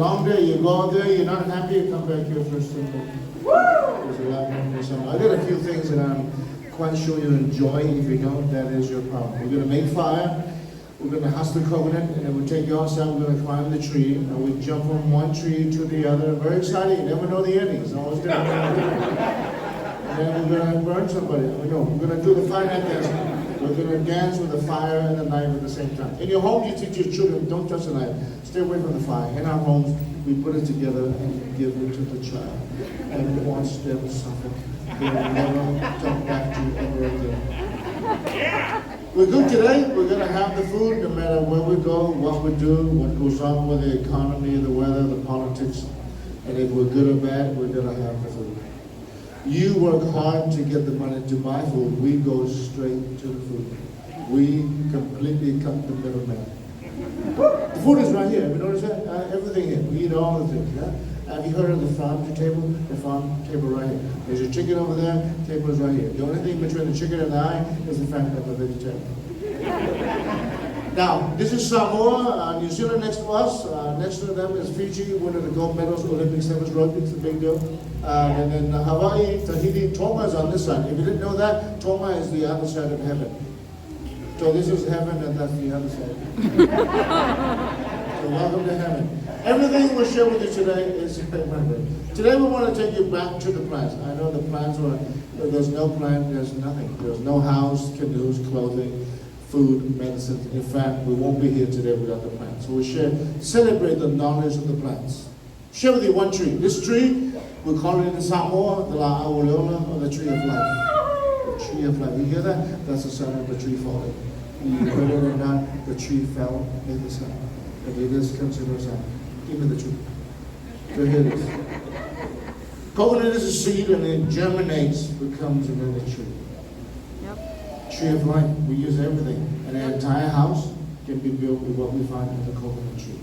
long day. You go out there, you're not happy, you come back here for Sunday. There's a lot more for Sunday. I did a few things that I'm quite sure you enjoy. If you don't, that is your problem. We're going to make fire. We're going to husk the coconut, and then we'll take you outside. We're going to climb the tree, and we jump from one tree to the other. Very exciting. You never know the ending. It's always different. And then we're going to burn somebody. We're going to do the fire night dance. We're going to dance with the fire and the knife at the same time. In your home, you teach your children, don't touch the knife. Stay away from the fire. In our homes, we put it together and give it to the child. And watch them suffer. They will never come back to you ever again. We're good today. We're going to have the food no matter where we go, what we do, what goes on with the economy, the weather, the politics. And if we're good or bad, we're going to have the food. You work hard to get the money to buy food. We go straight to the food. We completely cut the middleman. The food is right here. Have you noticed that? Everything here. We eat all the things. Yeah? Have you heard of the farm to table? The farm table right here. There's a chicken over there. Table is right here. The only thing between the chicken and I is the fact that I'm a vegetarian. Now, this is Samoa, New Zealand next to us. Next to them is Fiji, winner of the gold medals, Olympics, sevens, rugby. It's a big deal. And then Hawaii, Tahiti, Tonga is on this side. If you didn't know that, Tonga is the other side of heaven. So this is heaven and that's the other side. So welcome to heaven. Everything we'll share with you today is today we want to take you back to the plants. I know the plants were, there's no plant, there's nothing. There's no house, canoes, clothing, food, medicine. In fact, we won't be here today without the plants. So we celebrate the knowledge of the plants. Share with you one tree. This tree, we call it in Samoa, the La Aureola, or the tree of life. The tree of life. You hear that? That's the sound of the tree falling. You heard it or not, the tree fell in the sun. And it is considered a sign. Give me the tree. So here it is. Coconut is a seed and it germinates, becomes another tree. Yep. Tree of life. We use everything. And an entire house can be built with what we find in the coconut tree.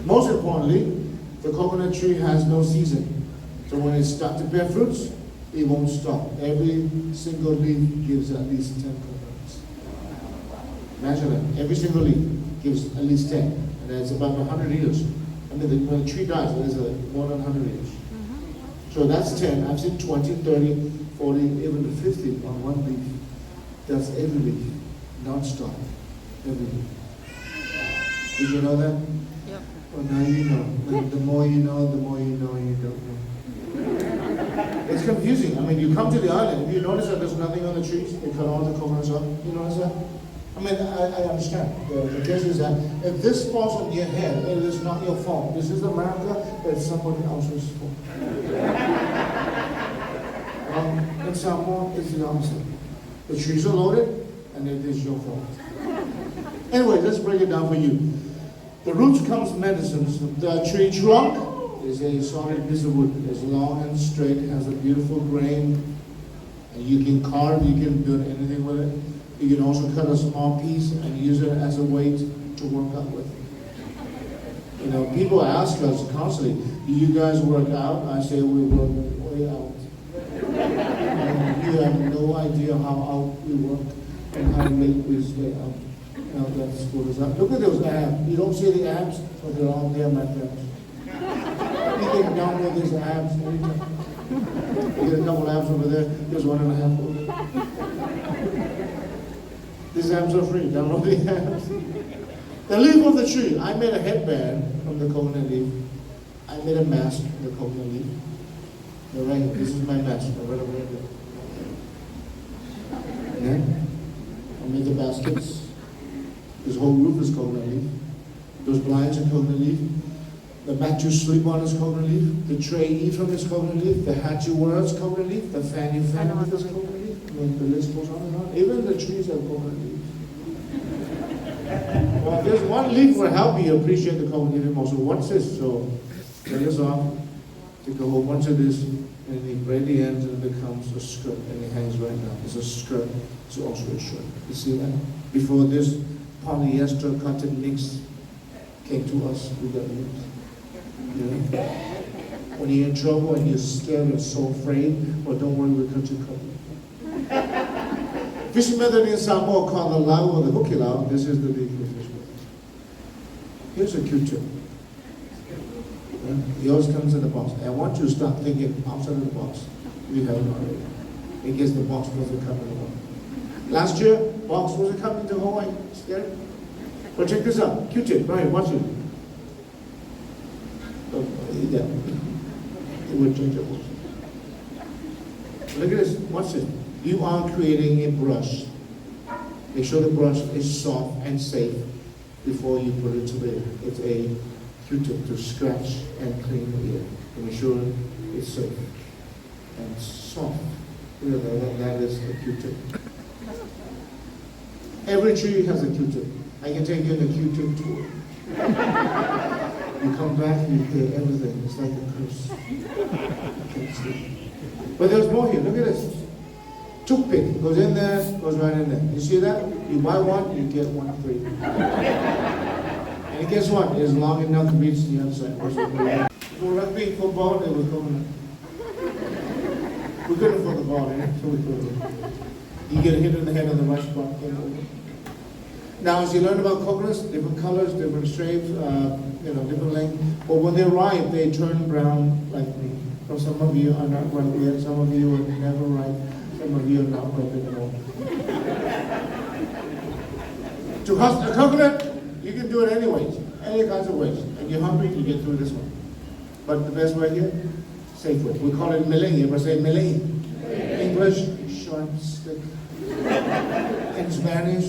Most importantly, the coconut tree has no season. So when it starts to bear fruits, it won't stop. Every single leaf gives at least 10 coconuts. Imagine that. Every single leaf gives at least 10. And it's about 100 years. I mean, when a tree dies, there's more than 100 years. So that's 10. I've seen 20, 30, 40, even 50 on one leaf. That's every leaf, non-stop. Every leaf. Did you know that? Yep. Well, now you know. The more you know, the more you know you don't know. It's confusing. I mean, you come to the island, if you notice that there's nothing on the trees, they cut all the coconuts off. You notice that? I mean, I understand. The case is that if this falls on your head, it is not your fault. This is America, it's somebody else's fault. In Samoa, it's the opposite. The trees are loaded, and it is your fault. Anyway, let's break it down for you. The roots comes medicines. The tree trunk is a solid piece of wood. It's long and straight, has a beautiful grain. And you can carve, you can build anything with it. You can also cut a small piece and use it as a weight to work out with. You know, people ask us constantly, do you guys work out? I say we work way out. And you have no idea how out we work and how late we stay out. Now that's what is up. Look at those abs. You don't see the abs, but they're all there, my friends. You can download these abs anytime. You get a couple abs over there, there's 1.5 over there. These abs are free, download the abs. The leaf of the tree. I made a headband from the coconut leaf. I made a mask from the coconut leaf. They're right here. This is my mask. I read over there. Yeah. I made the baskets. This whole roof is coconut leaf. Those blinds are coconut leaf. The mat you sleep on is coconut leaf. The tray you eat from is coconut leaf. The hat you wear is coconut leaf. The fan you fan with is coconut leaf. The list goes on and on. Even the trees have coconut leaves. Well, there's one leaf will help you appreciate the coconut leaf more. So what's this? So take this off, take a whole bunch of this, and you braid the ends and it becomes a skirt, and it hangs right now. It's a skirt, it's also a shirt. You see that? Before this polyester cotton mix came to us, we got loops. You know? When you're in trouble and you're scared and so afraid, well, don't worry, we'll cut you covered. Fishing method in Samoa called the lau or the hukilau. This is the leaf we fish with. Here's a Q-tip. Yours comes in the box. I want you to start thinking outside of the box. You haven't already. In case the box doesn't come in the box. Last year, box wasn't coming to Hawaii. Scared? But check this out. Q-tip, right? Watch it. Oh, yeah. It would change it. Look at this. Watch this. You are creating a brush. Make sure the brush is soft and safe before you put it to the. It's a Q-tip to scratch and clean the ear. To make sure it's safe and soft. You know, that is a Q-tip. Every tree has a Q-tip. I can take you on a Q-tip tour. You come back and you hear everything. It's like a curse. You can't sleep. But there's more here. Look at this. Toothpick goes in there, goes right in there. You see that? You buy one, you get one free. And guess what? It's long enough to reach the other side. For rugby, football, it was going. We couldn't afford the ball, so we couldn't. You get hit in the head on the right spot. Now, as you learn about coconuts, different colors, different shapes, different length. But when they ripe, they turn brown like me. So some of you are not ripe yet. Some of you are never ripe. Some of you are not ripe at all. To husk a coconut, you can do it anyways, any kinds of ways. And you're hungry, you get through this one. But the best way here, safe way. We call it milling. You ever say milling? English, sharp stick. In Spanish,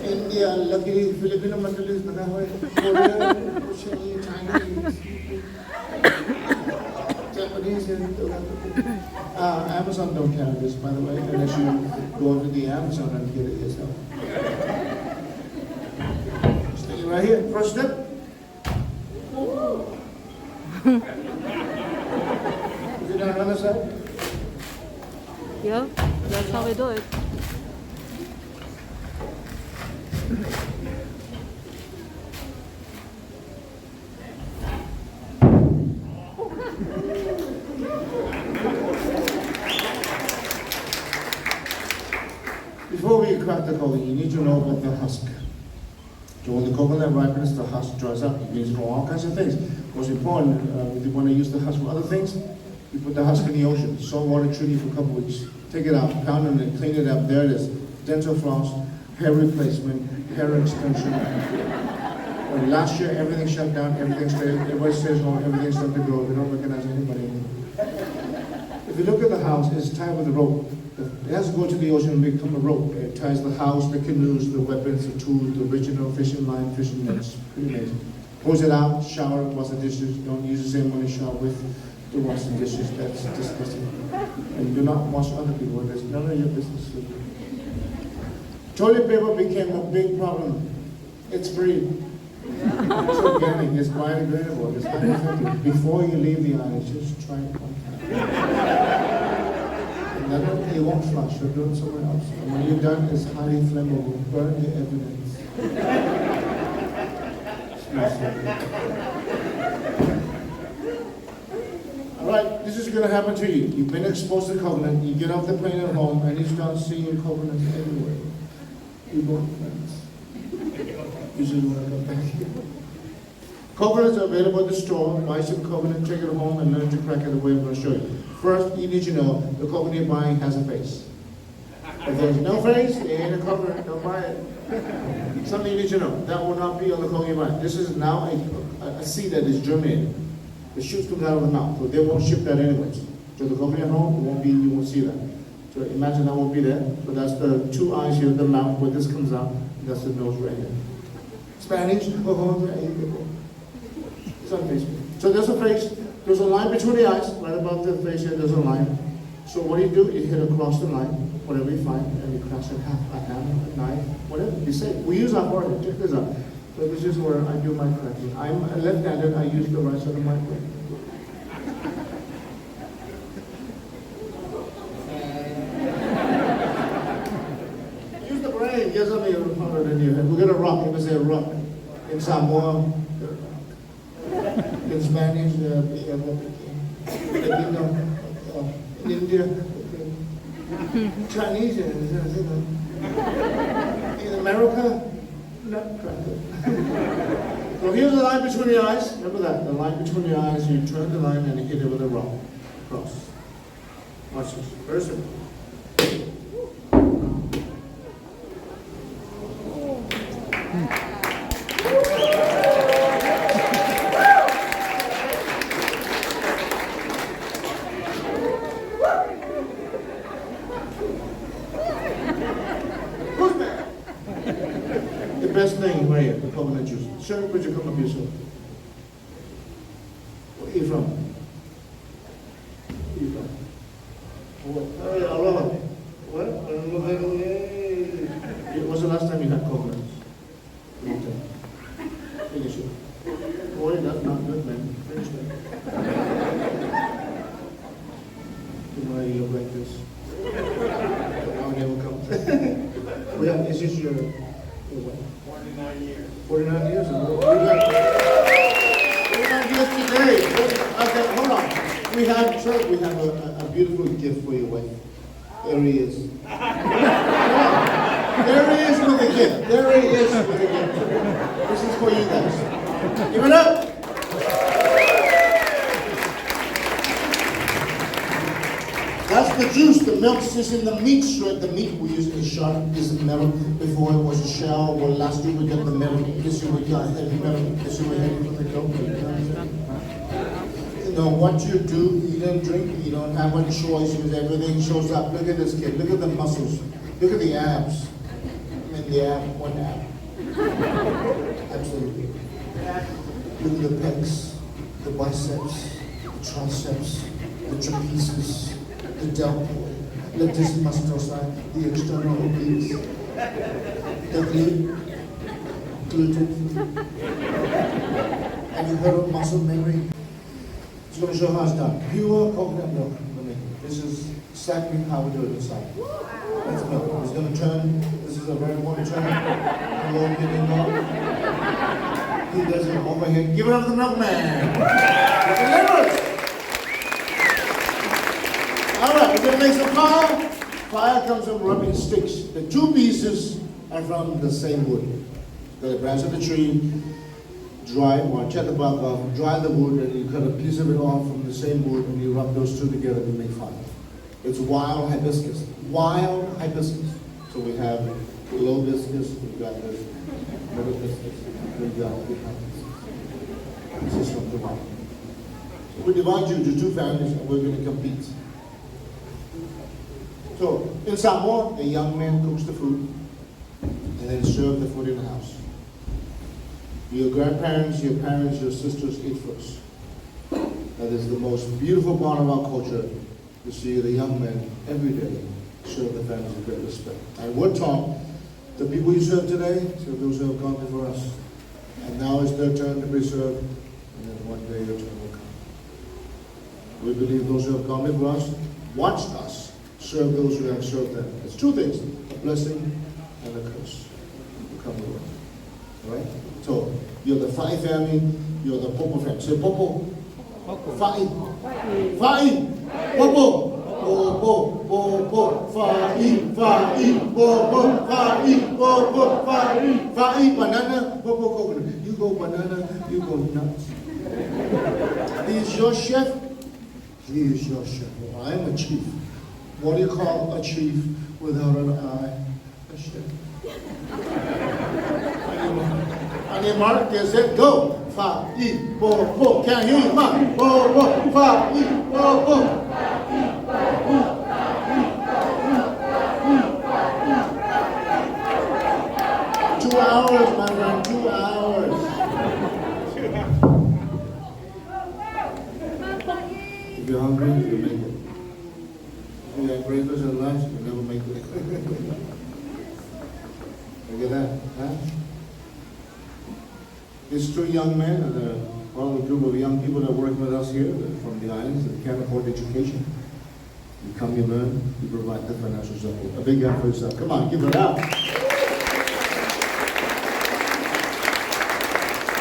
India, luckily, Filipino Mandalis, Korea, Chinese, Japanese, Amazon don't carry this, by the way, unless you go to the Amazon and get it yourself. Stick it right here, first step. Is it on the other side? Yeah, that's how we do it. Before we crack the coconut, you need to know about the husk. So when the coconut ripens, the husk dries up. You can grow all kinds of things. Most important, if you want to use the husk for other things, you put the husk in the ocean, salt water treaty for a couple weeks. Take it out, pound it, and clean it up. There it is. Dental floss, hair replacement, hair extension. When last year, everything shut down, everything stayed, everybody stays home, everything started to grow. They don't recognize anybody anymore. If you look at the house, it's tied with a rope. It has to go to the ocean and become a rope. It ties the house, the canoes, the weapons, the tools, the original fishing line, fishing nets. Pretty amazing. Pulls it out, shower, wash the dishes. Don't use the same one you shower with to wash the dishes. That's disgusting. And do not wash other people. There's none of your business. Toilet paper became a big problem. It's free. It's organic. It's biodegradable. It's highly effective. Before you leave the island, just try it one time. And then you won't flush. You'll do it somewhere else. And when you're done, it's highly flammable. Burn the evidence. All right, this is going to happen to you. You've been exposed to coconut. You get off the plane at home, and you start seeing coconuts everywhere. You go friends. You just want to come back here. Coconuts are available at the store. Buy some coconut, take it home, and learn to crack it the way I'm going to show you. First, you need to know the coconut you're buying has a face. If there's no face, it ain't a coconut. Don't buy it. Something you need to know. That will not be on the coconut you're buying. This is now a seed that is germinated. The shoots come out of the mouth, so they won't ship that anyways. So the coconut at home, it won't be, you won't see that. So imagine that won't be there. So that's the two eyes here, the mouth where this comes out. That's the nose right here. Spanish, it's on Facebook. So there's a face, there's a line between the eyes, right above the face here, there's a line. So what do? You hit across the line, whatever you find, and you cross it half, a hammer, a knife, whatever, be safe. We use our forehead, check this out. So this is where I do my cracking. I'm left-handed, I use the right side of my brain. Use the brain, get something harder than you. We're gonna rock, we're gonna say rock. In Samoa, in Spanish, in India, Chinese, in America, nutcracker. So here's the line between your eyes. Remember that. The line between your eyes, you turn the line and you hit it with a rock. Cross. Watch this. Very simple. The best thing right here, the coconut juice. Sure, put your cup up yourself. Where are you from? Where are you from? What? Hey, aloha. What? Aloha. Yay. When's the last time you had coconuts? Long time. Finish it. Boy, that's not good, man. Finish that. Why you look like this? Now never comes. Well, is this your what? 49 years. 49 years? We got 49 years today. Okay, hold on. We have a beautiful gift for your wife. There he is. There he is with the gift. There he is with the gift. This is for you guys. Give it up. That's the juice. The milk sits in the meat shred. The meat we use in shark is metal. Before it was a shell. Well, last year we got the metal. This year we got heavy metal. This year we're heavy for the goat. You know what you do, eat and drink. You don't have a choice because everything shows up. Look at this kid. Look at the muscles. Look at the abs. And the ab, one ab. Absolutely. Look at the pecs, the biceps, the triceps, the trapezius. The deltoid, the dysmastosa, the external obliques, the gluten. Have you heard of muscle memory? It's going to show how it's done. Pure coconut milk. This is exactly how we do it inside. That's milk. It's going to turn. This is a very important turn. Hello, getting on. He does it over here. Give it up to the milkman. Deliver it. All right, we're going to make some fire. Fire comes from rubbing sticks. The two pieces are from the same wood. The branch of the tree, dry, or check the bark off, dry the wood, and you cut a piece of it off from the same wood, and you rub those two together to make fire. It's wild hibiscus. Wild hibiscus. So we have low hibiscus, we've got this, middle hibiscus, we've got the hibiscus. This is from the wild. So we divide you into two families, and we're going to compete. So, in Samoa, a young man cooks the food and then serves the food in the house. Your grandparents, your parents, your sisters eat first. That is the most beautiful part of our culture, to see the young men every day serve the families with great respect. And we're taught the people you serve today, serve those who have gone before us. And now it's their turn to be served, and then one day your turn will come. We believe those who have gone before us watched us serve those who have served them. It's two things, a blessing and a curse. You come to work. All right? So, you're the Fa'i family, you're the Popo family. Say Popo. Fa'i. Fa'i. Popo. Popo. Popo. Fa'i. Fa'i. Popo. Fa'i. Popo. Fa'i. Fa'i. Banana. Popo coconut. You go banana, you go nuts. He is your chef. He is your chef. I am a chief. What do you call a chief without an eye? A chef. On your mark, get set, go. Fa'i, po, po. Can't hear you, ma. Po, po. Fa'i, po, po. 2 hours, my friend, 2 hours. If you're hungry, you make it. If you have breakfast and lunch, you never make it. Look at that, huh? These two young men and all the group of young people that work with us here from the islands that can't afford education. You come, you learn, you provide the financial support. A big hand for yourself. Come on, give it up.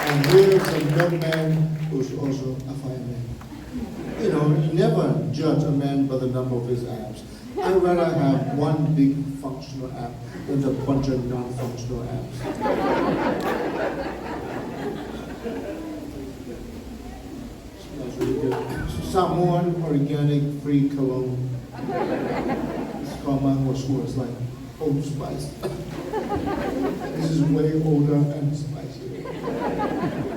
And here's a young man who's also a fireman. You know, you never judge a man by the number of his abs. I'd rather have one big functional ab than a bunch of non-functional abs. Samoan organic free cologne. It's called mango score. It's like Old Spice. This is way older and spicier.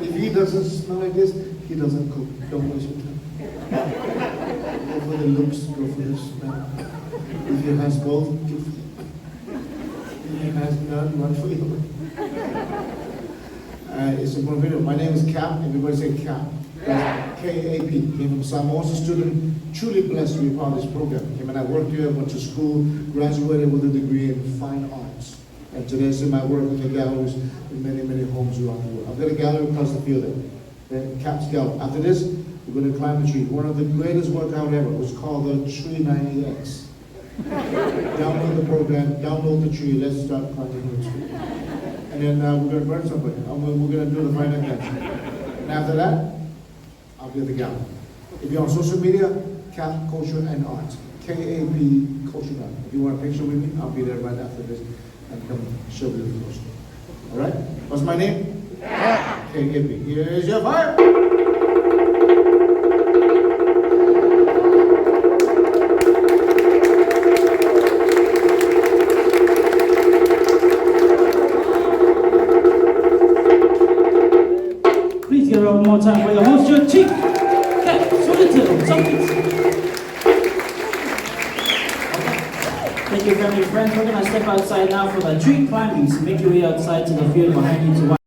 If he doesn't smell like this, he doesn't cook. Don't waste your time. Go for the looks, go for the smell. If he has both, give him. If he has none, run for you. It's a more video. My name is KAP. Everybody say KAP. That's KAP. Came from Samoan. Also student, truly blessed to be part of this program. Came and I worked here, went to school, graduated with a degree in fine arts. And today I see my work in the galleries in many, many homes around the world. I've got a gallery across the field there. KAP's gallery. After this, we're going to climb a tree. One of the greatest workout ever. It was called the Tree 90X. Download the program, download the tree, let's start climbing the tree. And then we're going to burn somebody. We're going to do the final dance. And after that, I'll be at the gallery. If you're on social media, KAP Culture and Arts. KAP Culture and Arts. If you want a picture with me, I'll be there right after this and come show you the close. All right? What's my name? KAP. Here's your fire. Please give it up one more time for your host, your Chief KAP. Thank you, family and friends. We're going to step outside now for the tree climbing. So make your way outside to the field behind you to watch.